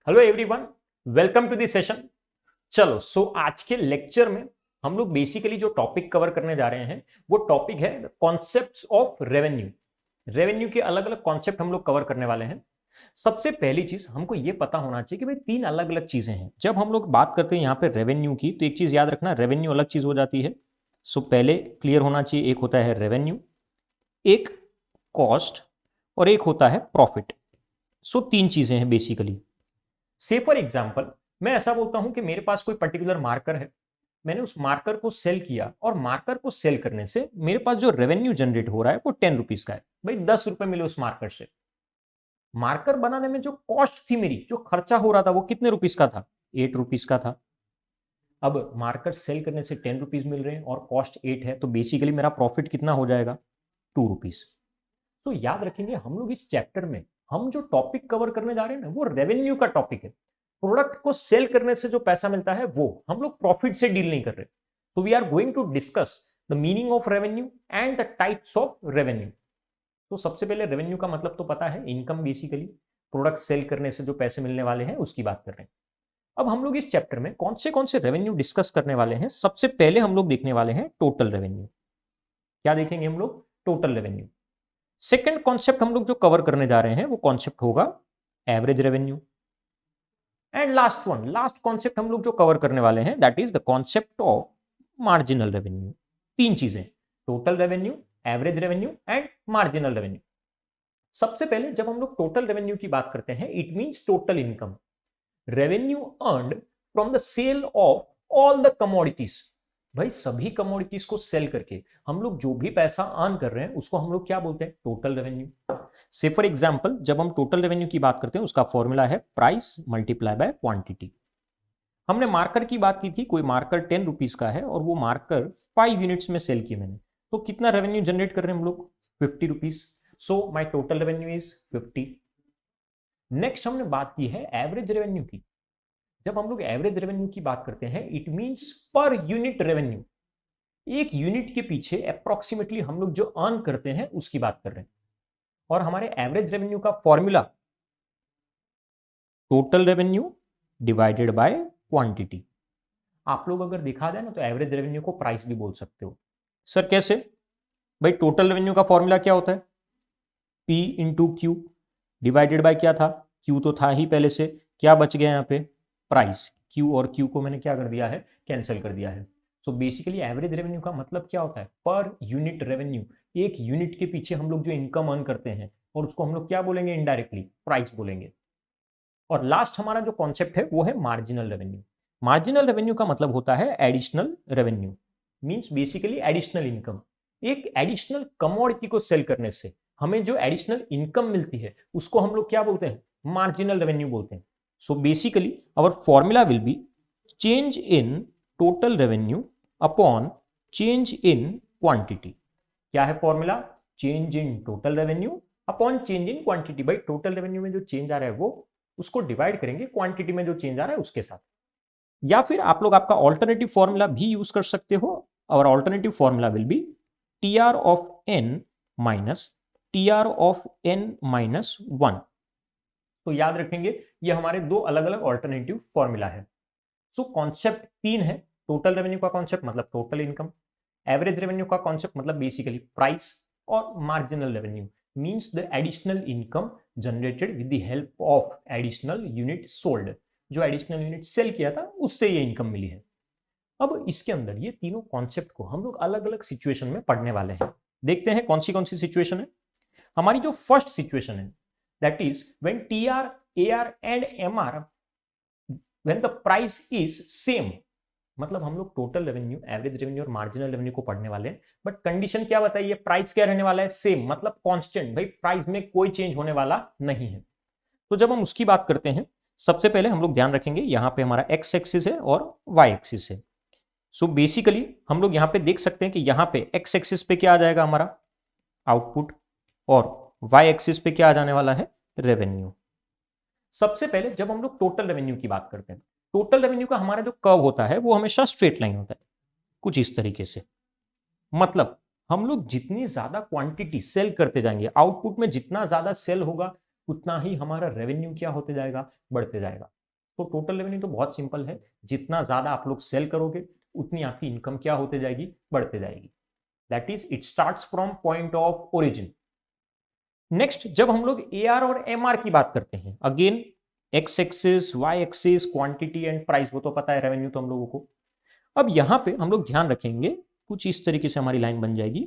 Hello everyone, welcome to the session. चलो आज के लेक्चर में हम लोग बेसिकली जो टॉपिक कवर करने जा रहे हैं वो टॉपिक है कॉन्सेप्ट्स ऑफ रेवेन्यू। रेवेन्यू के अलग अलग कॉन्सेप्ट हम लोग कवर करने वाले हैं। सबसे पहली चीज हमको ये पता होना चाहिए कि भाई तीन अलग अलग चीजें हैं। जब हम लोग बात करते हैं यहाँ पे रेवेन्यू की, तो एक चीज याद रखना, रेवेन्यू अलग चीज हो जाती है। पहले क्लियर होना चाहिए, एक होता है रेवेन्यू, एक कॉस्ट और एक होता है प्रॉफिट। तीन चीजें हैं बेसिकली। से फॉर एग्जाम्पल मैं ऐसा बोलता हूं कि मेरे पास कोई पर्टिकुलर मार्कर है, मैंने उस मार्कर को सेल किया और मार्कर को सेल करने से मेरे पास जो रेवेन्यू जनरेट हो रहा है वो 10 रुपीज का है। भाई 10 रुपए मिले उस मार्कर से। मार्कर बनाने में जो कॉस्ट थी मेरी, जो खर्चा हो रहा था, वो कितने रुपीज का था? 8 रुपीज का था। अब मार्कर सेल करने से 10 रुपीज मिल रहे हैं और कॉस्ट 8 है, तो बेसिकली मेरा प्रॉफिट कितना हो जाएगा? 2 रुपीज। तो याद रखेंगे हम लोग इस चैप्टर में हम जो टॉपिक कवर करने जा रहे हैं ना, वो रेवेन्यू का टॉपिक है। प्रोडक्ट को सेल करने से जो पैसा मिलता है वो हम लोग प्रॉफिट से डील नहीं कर रहे। तो we are going to discuss the meaning of revenue and the types of revenue. तो सबसे पहले रेवेन्यू का मतलब तो पता है, इनकम। बेसिकली प्रोडक्ट सेल करने से जो पैसे मिलने वाले हैं उसकी बात कर रहे हैं। अब हम लोग इस चैप्टर में कौन से रेवेन्यू डिस्कस करने वाले हैं? सबसे पहले हम लोग देखने वाले हैं टोटल रेवेन्यू। क्या देखेंगे हम लोग? Total revenue. सेकंड कॉन्सेप्ट हम लोग जो कवर करने जा रहे हैं वो कॉन्सेप्ट होगा average revenue. And last concept हम लोग जो कवर करने वाले हैं that is the concept of marginal revenue. तीन चीजें, total revenue, average revenue and marginal revenue. सबसे पहले जब हम लोग टोटल रेवेन्यू की बात करते हैं, it means total income, revenue earned from the sale of all the commodities. भाई सभी कमोडिटीज को सेल करके हम लोग जो भी पैसा अर्न कर रहे हैं उसको हम लोग क्या बोलते हैं? Total revenue. से फॉर एग्जांपल जब हम टोटल रेवेन्यू की बात करते हैं उसका फॉर्मूला है प्राइस मल्टीप्लाई बाय क्वांटिटी। हमने मार्कर की बात की थी, कोई मार्कर 10 रुपीज का है और वो मार्कर 5 यूनिट्स में सेल किए मैंने, तो कितना रेवेन्यू जनरेट कर रहे हैं हम लोग? 50 rupees. So my total revenue is 50। Next हमने बात की है एवरेज रेवेन्यू की। जब हम लोग एवरेज रेवेन्यू की बात करते हैं it means per unit revenue. एक यूनिट के पीछे अप्रोक्सीमेटली हम लोग जो अर्न करते हैं उसकी बात कर रहे हैं। और हमारे एवरेज रेवेन्यू का formula total revenue divided by quantity. आप लोग अगर दिखा दें ना तो एवरेज रेवेन्यू को प्राइस भी बोल सकते हो। सर कैसे? भाई टोटल रेवेन्यू का फॉर्मूला क्या होता है? P into Q divided by क्या था? Q तो था ही पहले से, क्या बच गया यहाँ पे? प्राइस। Q और Q को मैंने क्या कर दिया है? कैंसिल कर दिया है। सो बेसिकली एवरेज रेवेन्यू का मतलब क्या होता है? Per unit revenue. एक यूनिट के पीछे हम लोग जो इनकम अर्न करते हैं और उसको हम लोग क्या बोलेंगे? इनडायरेक्टली प्राइस बोलेंगे। और लास्ट हमारा जो कॉन्सेप्ट है वो है मार्जिनल रेवेन्यू। मार्जिनल रेवेन्यू का मतलब होता है additional revenue, means basically additional income. एक एडिशनल कमोडिटी को सेल करने से हमें जो एडिशनल इनकम मिलती है उसको हम लोग क्या बोलते हैं? मार्जिनल रेवेन्यू बोलते हैं। So basically our formula will be change in total revenue upon change in quantity. क्या है formula? Change in total revenue upon change in quantity. भाई टोटल रेवेन्यू में जो चेंज आ रहा है वो उसको डिवाइड करेंगे क्वांटिटी में जो चेंज आ रहा है उसके साथ। या फिर आप लोग आपका ऑल्टरनेटिव फॉर्मूला भी यूज कर सकते हो। और alternative formula will B TR of n minus TR of n minus 1। तो याद रखेंगे ये हमारे दो अलग अलग ऑल्टरनेटिव फॉर्मूला है। सो कॉन्सेप्ट तीन है। टोटल रेवेन्यू का कॉन्सेप्ट मतलब टोटल इनकम, एवरेज रेवेन्यू का कॉन्सेप्ट मतलब बेसिकली प्राइस, और marginal revenue means the additional income generated with the help of additional unit sold. जो एडिशनल यूनिट सेल किया था उससे ये इनकम मिली है। अब इसके अंदर ये तीनों कॉन्सेप्ट को हम लोग अलग अलग सिचुएशन में पढ़ने वाले हैं। देखते हैं कौन सी सिचुएशन है। हमारी जो फर्स्ट सिचुएशन है that is when TR, AR and MR when the price is same. मतलब हम लोग टोटल रेवेन्यू, एवरेज रेवेन्यू और मार्जिनल रेवेन्यू को पढ़ने वाले हैं, बट कंडीशन क्या बताइए? प्राइस क्या रहने वाला है? सेम, मतलब कांस्टेंट। भाई प्राइस में कोई चेंज होने वाला नहीं है। तो जब हम उसकी बात करते हैं सबसे पहले हम लोग ध्यान रखेंगे यहां पे हमारा एक्स एक्सिस है और वाई एक्सिस है। सो बेसिकली हम लोग यहां पे देख सकते हैं कि यहां पे एक्स एक्सिस पे क्या आ जाएगा? हमारा आउटपुट। और वाई एक्सिस पे क्या आ जाने वाला है? रेवेन्यू। सबसे पहले जब हम लोग टोटल रेवेन्यू की बात करते हैं, टोटल रेवेन्यू का हमारा जो कर्व होता है वो हमेशा स्ट्रेट लाइन होता है, कुछ इस तरीके से। मतलब हम लोग जितनी ज्यादा क्वांटिटी सेल करते जाएंगे, आउटपुट में जितना ज्यादा सेल होगा उतना ही हमारा रेवेन्यू क्या होते जाएगा? बढ़ते जाएगा। तो टोटल रेवेन्यू तो बहुत सिंपल है, जितना ज्यादा आप लोग सेल करोगे उतनी आपकी इनकम क्या होते जाएगी, बढ़ते जाएगी। That is it starts from point of origin. Next, जब हम लोग AR और MR की बात करते हैं, again X axis, Y axis, quantity and price, वो तो पता है रेवेन्यू तो हम लोगों को। अब यहां पे हम लोग ध्यान रखेंगे, कुछ इस तरीके से हमारी लाइन बन जाएगी।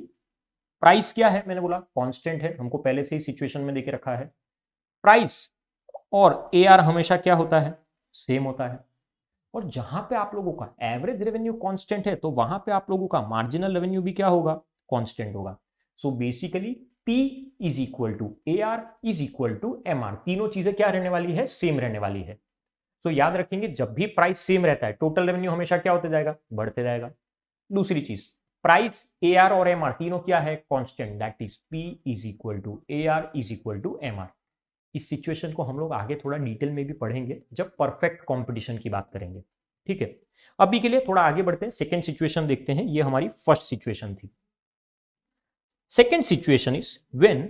प्राइस क्या है, मैंने बोला कांस्टेंट है, हमको पहले से ही सिचुएशन में देके रखा है। प्राइस और AR हमेशा क्या होता है, सेम होता है। और जहां पे आप लोगों का एवरेज रेवेन्यू कांस्टेंट है, तो वहां पे आप लोगों का मार्जिनल रेवेन्यू भी क्या होगा, कांस्टेंट होगा। So basically P is equal to AR is equal to MR, तीनों चीजें क्या रहने वाली है, सेम रहने वाली है। सो याद रखेंगे, जब भी प्राइस सेम रहता है टोटल रेवेन्यू हमेशा क्या होते जाएगा, बढ़ते जाएगा। दूसरी चीज, प्राइस AR और MR तीनों क्या है, constant, that is P is equal to AR is equal to MR। इस सिचुएशन को हम लोग आगे थोड़ा डिटेल में भी पढ़ेंगे जब परफेक्ट कंपटीशन की बात करेंगे, ठीक है। अभी के लिए थोड़ा आगे बढ़ते हैं, सेकेंड सिचुएशन देखते हैं। ये हमारी फर्स्ट सिचुएशन थी। Second situation is when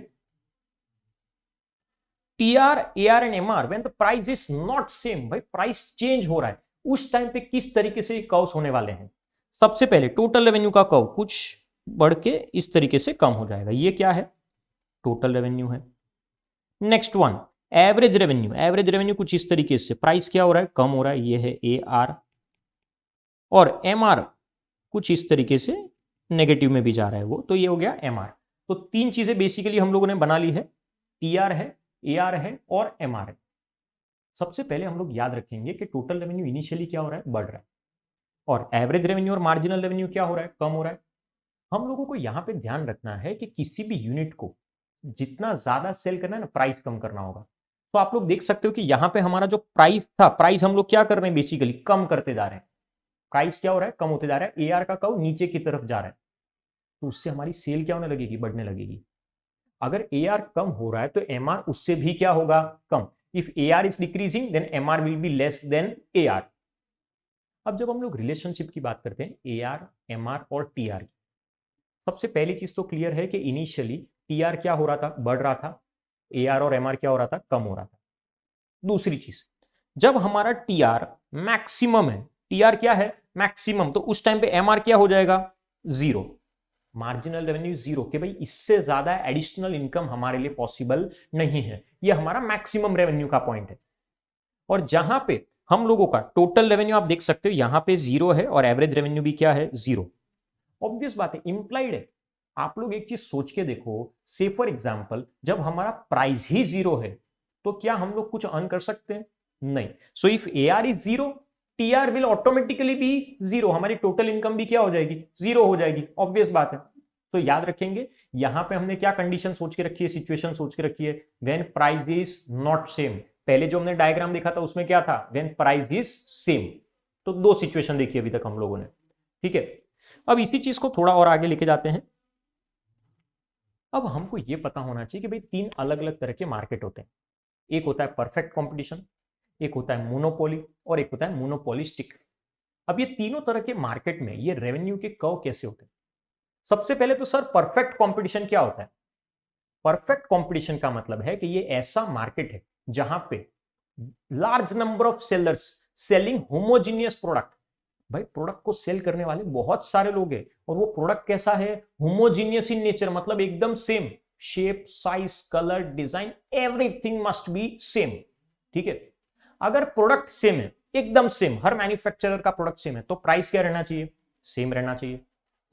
TR, AR and MR when the price is not same. भाई प्राइस चेंज हो रहा है, उस टाइम पे किस तरीके से कर्व्स होने वाले हैं। सबसे पहले टोटल रेवेन्यू का कर्व कुछ बढ़ के इस तरीके से कम हो जाएगा, ये क्या है, टोटल रेवेन्यू है। Next one, average revenue, average revenue कुछ इस तरीके से, प्राइस क्या हो रहा है, कम हो रहा है, ये है AR। और MR कुछ इस तरीके से नेगेटिव में भी जा रहा है वो, तो ये हो गया MR। तो तीन चीजें बेसिकली हम लोगों ने बना ली है, TR है, AR है और MR है। सबसे पहले हम लोग याद रखेंगे कि टोटल रेवेन्यू इनिशियली क्या हो रहा है, बढ़ रहा है, और एवरेज रेवेन्यू और मार्जिनल रेवेन्यू क्या हो रहा है, कम हो रहा है। हम लोगों को यहां पे ध्यान रखना है कि किसी भी यूनिट को जितना ज्यादा सेल करना है ना, प्राइस कम करना होगा। तो आप लोग देख सकते हो कि यहां पे हमारा जो प्राइस था, प्राइस हम लोग क्या कर रहे हैं, बेसिकली कम करते जा रहे हैं। प्राइस क्या हो रहा है, कम होते जा रहा है, AR का कर्व नीचे की तरफ जा रहा है, तो उससे हमारी सेल क्या होने लगेगी, बढ़ने लगेगी। अगर AR कम हो रहा है तो MR उससे भी क्या होगा, कम। If AR is decreasing then MR will be less than AR। अब जब हम लोग रिलेशनशिप की बात करते हैं AR, MR और TR की, सबसे पहली चीज तो क्लियर है कि इनिशियली TR क्या हो रहा था, बढ़ रहा था, AR और MR क्या हो रहा था, कम हो रहा था। दूसरी चीज, जब हमारा TR मैक्सिमम है, TR क्या है, मैक्सिमम, तो उस टाइम पे MR क्या हो जाएगा, जीरो, मार्जिनल रेवेन्यू जीरो, कि भाई इससे ज्यादा एडिशनल इनकम हमारे लिए पॉसिबल नहीं है, ये हमारा मैक्सिमम रेवेन्यू का पॉइंट है। और जहां पे हम लोगों का टोटल रेवेन्यू आप देख सकते हो यहां पे जीरो है और एवरेज रेवेन्यू भी क्या है, जीरो। ऑब्वियस बात है, इंप्लाइड है। आप लोग एक चीज सोच के देखो, से फॉर एग्जांपल जब हमारा प्राइस ही जीरो है तो क्या हम लोग कुछ अर्न कर सकते हैं, नहीं। So if AR is zero, TR will automatically be zero, हमारी टोटल इनकम भी क्या हो जाएगी, जीरो हो जाएगी, ऑब्वियस बात है। सो याद रखेंगे, यहां पे हमने क्या कंडीशन सोच के रखी है, सिचुएशन सोच के रखी है, when price is not same. पहले जो हमने डायग्राम देखा था उसमें क्या था, व्हेन प्राइस इज सेम। तो दो सिचुएशन देखी अभी तक हम लोगों ने, ठीक है। अब इसी चीज को थोड़ा और आगे लेके जाते हैं। अब हमको ये पता होना चाहिए कि भाई तीन अलग अलग तरह के मार्केट होते हैं। एक होता है परफेक्ट कंपटीशन, एक होता है मोनोपोली और एक होता है मोनोपोलिस्टिक। अब ये तीनों तरह के मार्केट में ये रेवेन्यू के कर्व कैसे होते हैं। सबसे पहले तो सर परफेक्ट कंपटीशन क्या होता है। परफेक्ट कंपटीशन का मतलब है कि ये ऐसा मार्केट है जहां पे large number of sellers selling homogeneous product. भाई प्रोडक्ट को सेल करने वाले बहुत सारे लोग हैं और वो प्रोडक्ट कैसा है, होमोजीनियस इन नेचर, मतलब एकदम same, shape, size, colour, design, everything must be same, ठीक है। अगर प्रोडक्ट सेम है, एकदम सेम, हर मैन्युफैक्चरर का प्रोडक्ट सेम है, तो प्राइस क्या रहना चाहिए, सेम रहना चाहिए,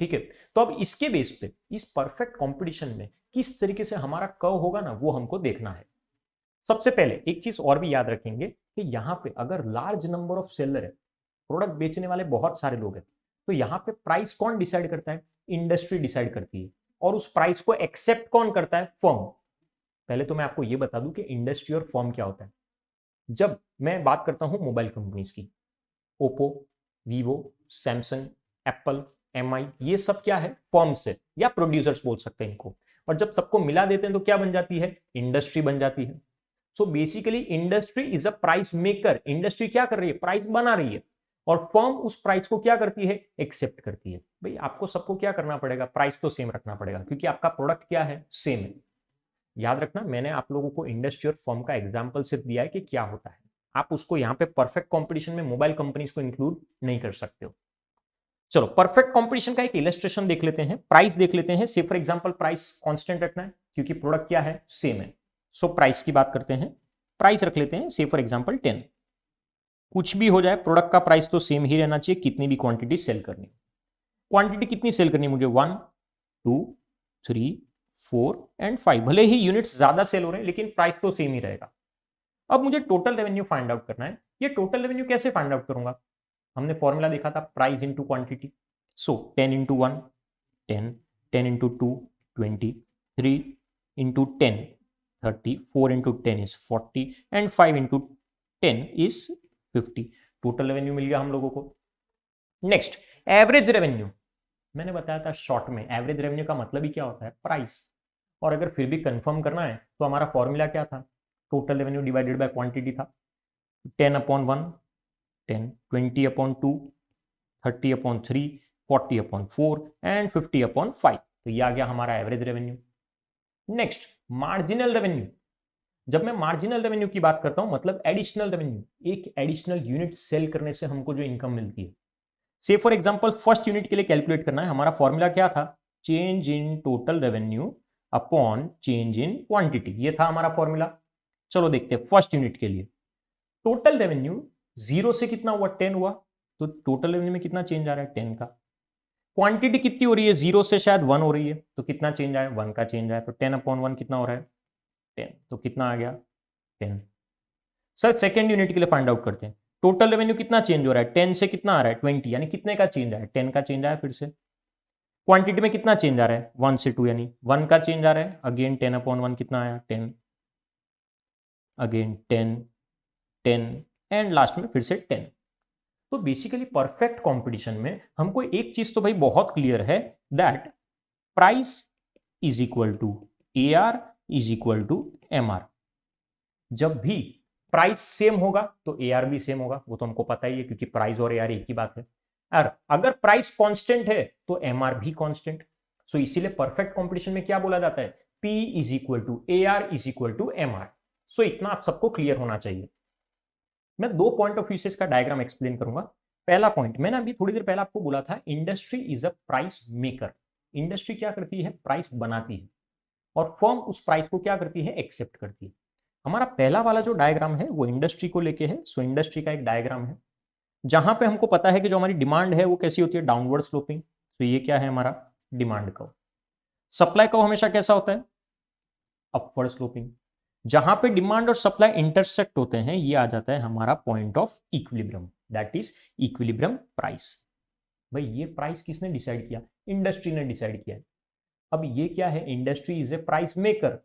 ठीक है। तो अब इसके बेस पे इस परफेक्ट कंपटीशन में किस तरीके से हमारा कर्व होगा ना, वो हमको देखना है। सबसे पहले एक चीज और भी याद रखेंगे कि यहां पे अगर लार्ज नंबर ऑफ सेलर है, प्रोडक्ट बेचने वाले बहुत सारे लोग हैं, तो यहां पे प्राइस कौन डिसाइड करता है, इंडस्ट्री डिसाइड करती है। और उस प्राइस को एक्सेप्ट कौन करता है, फर्म। पहले तो मैं आपको यह बता दूं कि इंडस्ट्री और फर्म क्या होता है। जब मैं बात करता हूं मोबाइल कंपनीज की, Oppo, Vivo, Samsung, Apple, MI, ये सब क्या है, फर्म्स है या प्रोड्यूसर्स बोल सकते हैं इनको। और जब सबको मिला देते हैं तो क्या बन जाती है, इंडस्ट्री बन जाती है। So basically industry is a price maker. Industry क्या कर रही है, प्राइस बना रही है, और फर्म उस प्राइस को क्या करती है, एक्सेप्ट करती है। भाई आपको सबको क्या करना पड़ेगा, प्राइस तो सेम रखना पड़ेगा, क्योंकि आपका प्रोडक्ट क्या है, सेम है। याद रखना, मैंने आप लोगों को इंडस्ट्री और फर्म का एग्जांपल सिर्फ दिया है कि क्या होता है, आप उसको यहां पे परफेक्ट कंपटीशन में मोबाइल कंपनीज को इंक्लूड नहीं कर सकते हो। चलो परफेक्ट कंपटीशन का एक इलस्ट्रेशन देख लेते हैं, प्राइस देख लेते हैं। से फॉर एग्जांपल प्राइस कांस्टेंट रखना है क्योंकि प्रोडक्ट क्या है, सेम है। सो प्राइस की बात करते हैं, प्राइस रख लेते हैं से फॉर एग्जांपल 10। कुछ भी हो जाए प्रोडक्ट का प्राइस तो सेम ही रहना चाहिए, कितनी भी क्वांटिटी सेल करनी। क्वांटिटी कितनी सेल करनी है मुझे, 1 2 3 4 एंड 5। भले ही यूनिट्स ज्यादा सेल हो रहे हैं लेकिन प्राइस तो सेम ही रहेगा। अब मुझे टोटल रेवेन्यू फाइंड आउट करना है। ये टोटल रेवेन्यू कैसे फाइंड आउट करूंगा, हमने फॉर्मूला देखा था price into quantity. So 10 into 1 10, 10 into 2 20, 3 into 10 30, 4 into 10 is 40 and 5 into 10 is 50। Total revenue मिल गया हम लोगों को। नेक्स्ट एवरेज रेवेन्यू, मैंने बताया था शॉर्ट में एवरेज रेवेन्यू का मतलब ही क्या होता है, प्राइस। और अगर फिर भी कंफर्म करना है तो हमारा फॉर्मूला क्या था, total revenue divided by quantity था। 10/1 10, 20/2, 30/3, 40/4 एंड 50/5। तो ये आ गया हमारा average revenue. Next marginal revenue. जब मैं मार्जिनल रेवेन्यू की बात करता हूं मतलब एडिशनल रेवेन्यू, एक एडिशनल यूनिट सेल करने से हमको जो इनकम मिलती है। से फॉर एग्जांपल फर्स्ट यूनिट के लिए कैलकुलेट करना है, हमारा फॉर्मूला क्या था, change in total revenue upon change in quantity, ये था हमारा फॉर्मूला। चलो देखते हैं फर्स्ट यूनिट के लिए। टोटल रेवेन्यू 0 से कितना हुआ, 10 हुआ, तो टोटल रेवेन्यू में कितना चेंज आ रहा है, 10 का। क्वांटिटी कितनी हो रही है, 0 से शायद 1 हो रही है, तो कितना चेंज आया, 1 का चेंज आया। तो 10/1 कितना हो रहा है, 10, तो कितना आ गया 10। सर सेकेंड यूनिट के लिए फाइंड आउट करते हैं, टोटल रेवेन्यू कितना चेंज हो रहा है, 10 से कितना आ रहा है 20, यानी कितने का चेंज आया, 10 का चेंज आया। फिर से क्वांटिटी में कितना चेंज आ रहा है, 1 से 2 यानी 1 का चेंज आ रहा है। अगेन 10/1 कितना आया, 10, अगेन 10 10 एंड लास्ट में फिर से 10। तो बेसिकली परफेक्ट कंपटीशन में हमको एक चीज तो भाई बहुत क्लियर है, that price is equal to AR is equal to MR। जब भी प्राइस सेम होगा तो AR भी सेम होगा, वो तो हमको पता ही है क्योंकि प्राइस और AR एक ही बात है। और अगर प्राइस कांस्टेंट है तो MR भी कांस्टेंट। सो इसीलिए परफेक्ट कंपटीशन में क्या बोला जाता है, P is equal to AR is equal to MR। सो इतना आप सबको क्लियर होना चाहिए। मैं दो पॉइंट ऑफ व्यू से इसका डायग्राम एक्सप्लेन करूंगा। पहला पॉइंट, मैंने अभी थोड़ी देर पहले आपको बोला था industry is a price maker. Industry क्या करती है, प्राइस बनाती है, और फर्म उस प्राइस को क्या करती है, एक्सेप्ट करती है। हमारा पहला वाला जो डायग्राम है वो इंडस्ट्री को लेके है। सो इंडस्ट्री का एक डायग्राम है जहां पे हमको पता है कि जो हमारी डिमांड है वो कैसी होती है, डाउनवर्ड स्लोपिंग। तो ये क्या है हमारा डिमांड कर्व। सप्लाई कर्व हमेशा कैसा होता है, अपवर्ड स्लोपिंग। जहां पे डिमांड और सप्लाई इंटरसेक्ट होते हैं ये आ जाता है हमारा point of equilibrium, that is equilibrium price. भाई ये प्राइस किसने डिसाइड किया, इंडस्ट्री ने डिसाइड किया। अब ये क्या है, industry is a price maker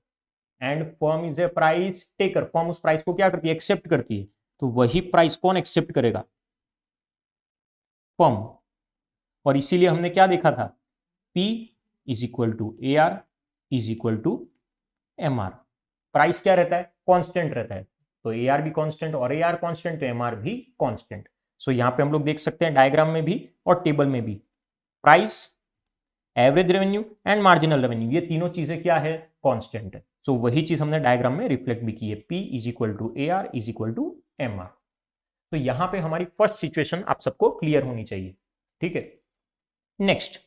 and firm is a price taker. Firm उस प्राइस को क्या करती है, एक्सेप्ट करती है। तो वही प्राइस कौन एक्सेप्ट करेगा, फर्म। और इसीलिए हमने क्या देखा था, P is equal to AR is equal to MR। Price क्या रहता है, कांस्टेंट रहता है, तो AR भी कांस्टेंट और AR कांस्टेंट तो MR भी कांस्टेंट। सो यहां पे हम लोग देख सकते हैं डायग्राम में भी और टेबल में भी, price, average revenue and marginal revenue, ये तीनों चीजें क्या है, कांस्टेंट है। सो वही चीज हमने डायग्राम में रिफ्लेक्ट भी की है, P is equal to AR is equal to MR। तो यहां पे हमारी फर्स्ट सिचुएशन आप सबको क्लियर होनी चाहिए, ठीक है। नेक्स्ट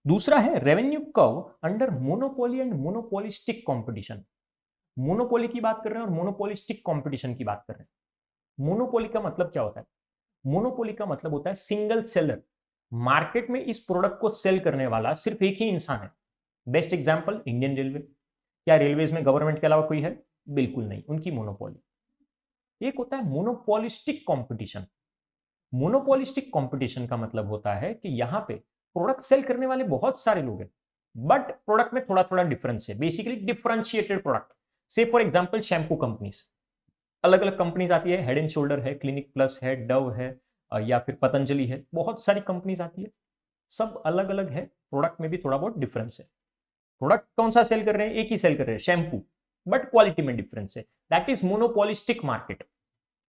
दूसरा है revenue curve under monopoly and monopolistic competition. Monopoly की बात कर रहे हैं और मोनोपोलिस्टिक कंपटीशन की बात कर रहे हैं। मोनोपोली का मतलब क्या होता है, मोनोपोली का मतलब होता है सिंगल सेलर। मार्केट में इस प्रोडक्ट को सेल करने वाला सिर्फ एक ही इंसान है। Best example Indian railway. क्या रेलवेज में गवर्नमेंट के अलावा कोई है, बिल्कुल नहीं, उनकी मोनोपोली। एक होता है मोनोपोलिस्टिक कंपटीशन। मोनोपोलिस्टिक कंपटीशन का मतलब होता है कि यहां पे प्रोडक्ट सेल करने वाले बहुत सारे लोग हैं, बट प्रोडक्ट में थोड़ा थोड़ा डिफरेंस है, बेसिकली डिफरेंशिएटेड प्रोडक्ट। से फॉर एग्जांपल शैम्पू कंपनीज, अलग अलग कंपनीज आती है, हेड एंड शोल्डर है, क्लिनिक प्लस है, डव है, या फिर पतंजलि है, बहुत सारी कंपनीज आती है, सब अलग अलग है, प्रोडक्ट में भी थोड़ा बहुत डिफरेंस है। प्रोडक्ट कौन सा सेल कर रहे हैं, एक ही सेल कर रहे हैं शैम्पू, बट क्वालिटी में डिफरेंस है, that is monopolistic market.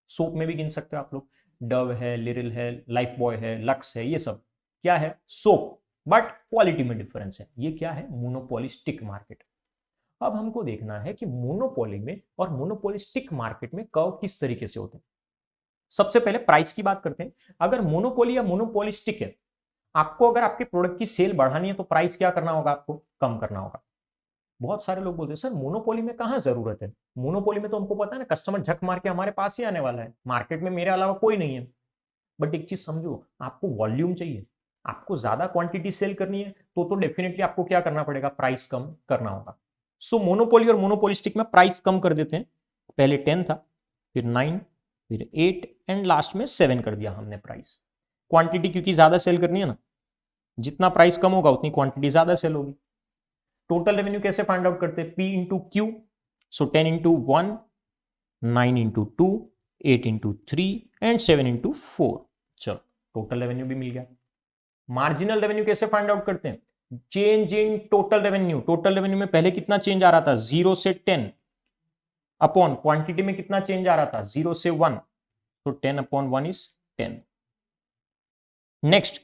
Soap में भी गिन सकते हो आप लोग, डव है, लिरिल है, लाइफ बॉय है, लक्स है, ये सब क्या है, सोप, बट क्वालिटी में डिफरेंस है। ये क्या है, मोनोपोलिस्टिक मार्केट। अब हमको देखना है कि मोनोपोली में और मोनोपोलिस्टिक मार्केट में कर्व किस तरीके से होते हैं। सबसे पहले प्राइस की बात करते हैं। अगर मोनोपोली या मोनोपोलिस्टिक है, आपको अगर आपके प्रोडक्ट की सेल बढ़ानी है तो प्राइस क्या करना होगा, आपको कम करना होगा। बहुत सारे लोग बोलते हैं सर मोनोपोली में कहां जरूरत है, मोनोपोली में तो हमको पता है ना कस्टमर झक मार के हमारे पास ही आने वाला है, मार्केट में मेरे अलावा कोई नहीं है। बट एक चीज समझो, आपको वॉल्यूम चाहिए, आपको ज्यादा क्वांटिटी सेल करनी है तो डेफिनेटली आपको क्या करना पड़ेगा, प्राइस कम करना होगा। सो मोनोपोली और मोनोपोलिस्टिक में प्राइस कम कर देते हैं। पहले 10 था, फिर 9, फिर 8 एंड लास्ट में 7 कर दिया हमने प्राइस। क्वांटिटी क्योंकि ज्यादा सेल करनी है ना, जितना प्राइस कम होगा उतनी क्वांटिटी ज्यादा सेल होगी। टोटल रेवेन्यू कैसे फाइंड आउट करते हैं, P into Q. So 10 into 1, 9 into 2, 8 into 3 and 7 into 4। चलो टोटल रेवेन्यू भी मिल गया। मार्जिनल रेवेन्यू कैसे फाइंड आउट करते हैं, change in total revenue. Total revenue में पहले कितना चेंज आ रहा था, 0 से 10, अपॉन क्वांटिटी में कितना चेंज आ रहा था, 0 से 1, तो 10 upon 1 is 10। Next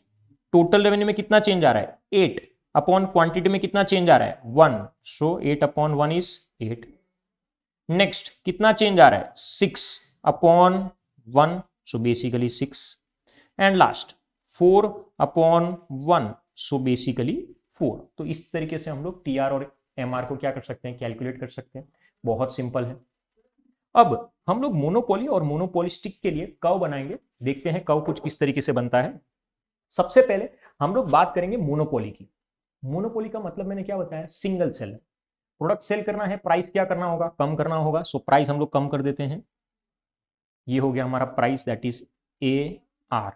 total revenue में कितना चेंज आ रहा है, 8, अपॉन क्वांटिटी में कितना चेंज आ रहा है, 1, सो 8 अपॉन 1 इज 8। नेक्स्ट कितना चेंज आ रहा है, 6 upon 1, so basically 6, and last 4 upon 1, so basically 4। तो इस तरीके से हम लोग टीआर और एमआर को क्या कर सकते हैं, कैलकुलेट कर सकते हैं। बहुत सिंपल है। अब हम लोग मोनोपोली और मोनोपोलिस्टिक के लिए कर्व बनाएंगे, देखते हैं कर्व कुछ किस तरीके से बनता है। सबसे पहले हम लोग बात करेंगे मोनोपोली की। मोनोपोली का मतलब मैंने क्या बताया, सिंगल सेल है, प्रोडक्ट सेल करना है, प्राइस क्या करना होगा, कम करना होगा। सो प्राइस हम लोग कम कर देते हैं, ये हो गया हमारा price, that is A R.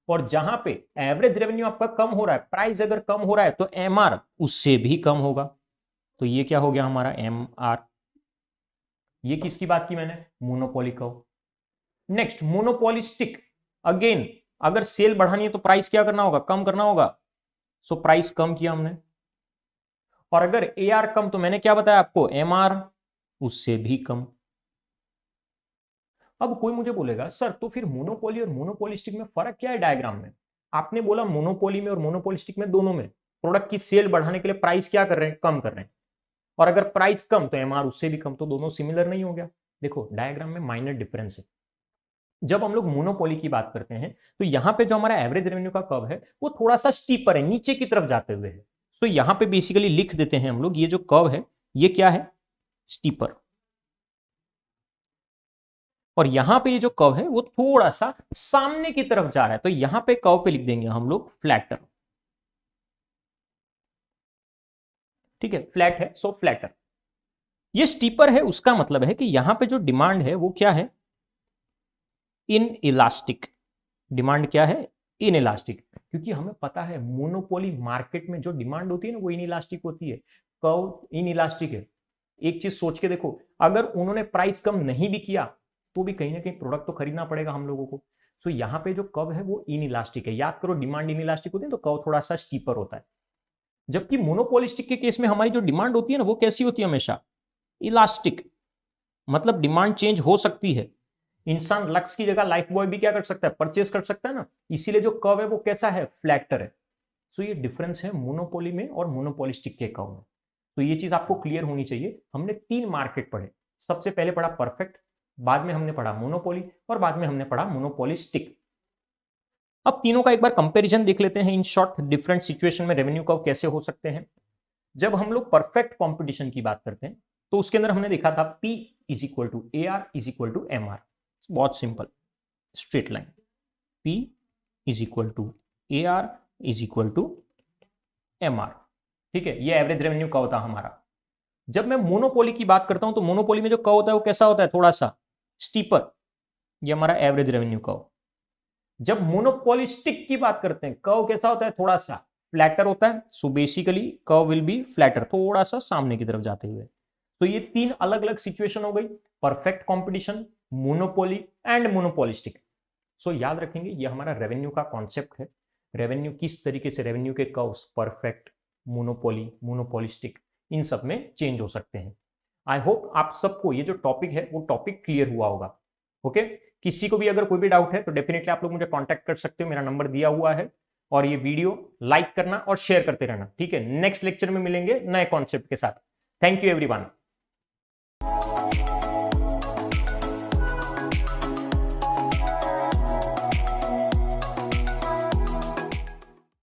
और जहां पे एवरेज रेवेन्यू आपका कम हो रहा है, प्राइस अगर कम हो रहा है तो एम आर उससे भी कम होगा, तो ये क्या हो गया हमारा एम आर। ये किसकी बात की मैंने, monopoly curve. Next monopolistic, again अगर सेल बढ़ानी है तो प्राइस क्या करना होगा, कम करना होगा। सो प्राइस कम किया हमने, और अगर ए आर कम तो मैंने क्या बताया आपको, एम आर उससे भी कम। अब कोई मुझे बोलेगा सर तो फिर मोनोपोली और मोनोपोलिस्टिक में फर्क क्या है डायग्राम में। आपने बोला मोनोपोली में और मोनोपोलिस्टिक में, दोनों में प्रोडक्ट की सेल बढ़ाने के लिए प्राइस क्या कर रहे हैं, कम कर रहे हैं, और अगर प्राइस कम तो एमआर उससे भी कम, तो दोनों सिमिलर नहीं हो गया। देखो डायग्राम में माइनर डिफरेंस है। जब हम लोग मोनोपोली की बात करते हैं तो यहां पे जो हमारा एवरेज रेवेन्यू का कर्व है वो थोड़ा सा स्टीपर है, नीचे की तरफ जाते हुए है। सो यहां पे बेसिकली लिख देते हैं हम लोग, ये जो कर्व है ये क्या है, स्टीपर। और यहां पे ये जो कर्व है वो थोड़ा सा सामने की तरफ जा रहा है, तो यहां पे कर्व पे लिख देंगे हम लोग फ्लैटर। ठीक है, फ्लैट है सो फ्लैटर। ये स्टीपर है, उसका मतलब है कि यहां पे जो डिमांड है वो क्या है, इन इलास्टिक। डिमांड क्या है, इन इलास्टिक, क्योंकि हमें पता है मोनोपोली मार्केट में जो डिमांड होती है ना वो इन इलास्टिक होती है, कर्व इन इलास्टिक है। एक चीज सोच के देखो, अगर उन्होंने प्राइस कम नहीं भी किया तो भी कहीं ना कहीं प्रोडक्ट तो खरीदना पड़ेगा हम लोगों को। सो यहाँ पे जो कर्व है वो इन इलास्टिक है। याद करो डिमांड इन इलास्टिक होती है तो कर्व थोड़ा सा स्टीपर होता है, जबकि मोनोपोलिस्टिक के केस में हमारी जो डिमांड होती है ना वो कैसी होती है, हमेशा इलास्टिक। मतलब डिमांड चेंज हो सकती है, इंसान लक्स की जगह लाइफ बॉय भी क्या कर सकता है, परचेज कर सकता है ना, इसीलिए जो कर्व है वो कैसा है, फ्लैटर है। सो ये डिफरेंस है मोनोपोली में और मोनोपोलिस्टिक के कर्व में। तो ये चीज आपको क्लियर होनी चाहिए। हमने 3 मार्केट पढ़े, सबसे पहले पढ़ा परफेक्ट, बाद में हमने पढ़ा मोनोपोली, और बाद में हमने पढ़ा मोनोपोलिस्टिक। अब तीनों का एक बार कंपैरिजन देख लेते हैं इन शॉर्ट, डिफरेंट सिचुएशन में रेवेन्यू कर्व कैसे हो सकते हैं। जब हम लोग परफेक्ट कंपटीशन की बात करते हैं तो उसके अंदर हमने देखा था P is equal to A R is equal to M R. बहुत simple, straight line, P is equal to A R is equal to M R. ठीक है, ये एवरेज रेवेन्यू का होता है हमारा। जब मैं मोनोपोली की बात करता हूं तो मोनोपोली में जो कर्व होता है वो कैसा होता है, थोड़ा सा स्टीपर, ये हमारा एवरेज रेवेन्यू कर्व। जब मोनोपोलिस्टिक की बात करते हैं कर्व कैसा होता है, थोड़ा सा फ्लैटर होता है। So basically curve will be flatter, थोड़ा सा सामने की तरफ जाते हुए। तो ये 3 अलग अलग सिचुएशन हो गई, perfect competition, monopoly and monopolistic. So याद रखेंगे ये हमारा रेवेन्यू का कॉन्सेप्ट है। रेवेन्यू किस तरीके से, रेवेन्यू के कर्व्स परफेक्ट, मोनोपोली, मोनोपोलिस्टिक, इन सब में चेंज हो सकते हैं। आई होप आप सबको ये जो टॉपिक है वो टॉपिक क्लियर हुआ होगा। ओके, किसी को भी अगर कोई भी डाउट है तो डेफिनेटली आप लोग मुझे कांटेक्ट कर सकते हो, मेरा नंबर दिया हुआ है। और ये वीडियो लाइक करना और शेयर करते रहना, ठीक है। नेक्स्ट लेक्चर में मिलेंगे नए कॉन्सेप्ट के साथ। Thank you everyone.